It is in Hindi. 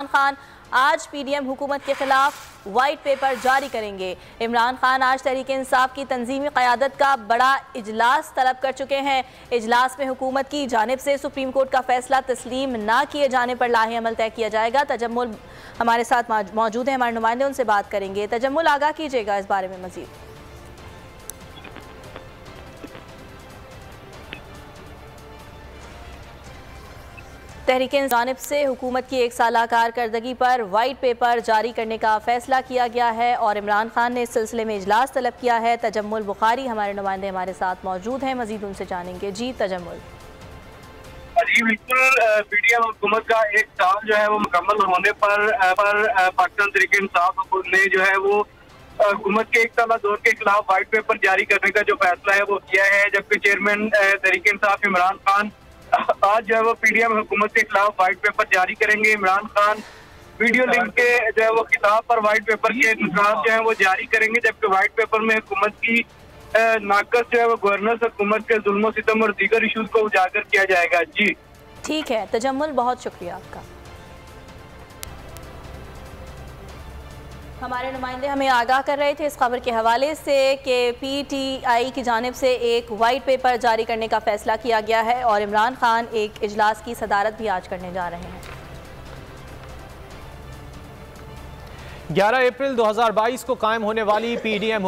खान आज पीडीएम हुकूमत के खिलाफ वाइट पेपर जारी करेंगे। इमरान खान आज तहरीक इंसाफ की तंजीमी क़यादत का बड़ा इजलास तलब कर चुके हैं। इजलास में हुकूमत की जानिब से सुप्रीम कोर्ट का फैसला तस्लीम न किए जाने पर लाहे अमल तय किया जाएगा। तजम्मुल हमारे साथ मौजूद हैं, हमारे नुमाइंदे, उनसे बात करेंगे। तजम्मुल, आगाह कीजिएगा इस बारे में मजीद। तहरीक जानिब से हुकूमत की एक साला कारकर्दगी पर वाइट पेपर जारी करने का फैसला किया गया है और इमरान खान ने इस सिलसिले में इजलास तलब किया है। तजम्मुल बुखारी हमारे नुमाइंदे हमारे साथ मौजूद हैं, मजीद उनसे जानेंगे। जी तजम्मुल। जी बिल्कुल, पीडीएम हुकूमत का एक साल जो है वो मुकम्मल होने पर पाकिस्तान तहरीक इंसाफ ने जो है वो हुकूमत के एक साल दौर के खिलाफ वाइट पेपर जारी करने का जो फैसला है वो किया है। जबकि चेयरमैन तहरीक इंसाफ इमरान खान आज जो है वो पीडीएम हुकूमत के खिलाफ वाइट पेपर जारी करेंगे। इमरान खान वीडियो लिंक के जो है वो खिताब पर वाइट पेपर के नुकात जो है वो जारी करेंगे। जबकि वाइट पेपर में हुकूमत की नाकस जो है वो गवर्नर हुकूमत के जुल्म सितम और दीगर इशूज को उजागर किया जाएगा। जी ठीक है तजम्मुल, बहुत शुक्रिया आपका। हमारे नुमाइंदे हमें आगाह कर रहे थे इस खबर के हवाले से कि पीटीआई की जानिब से एक वाइट पेपर जारी करने का फैसला किया गया है और इमरान खान एक इजलास की सदारत भी आज करने जा रहे हैं। 11 अप्रैल 2022 को कायम होने वाली पीडीएम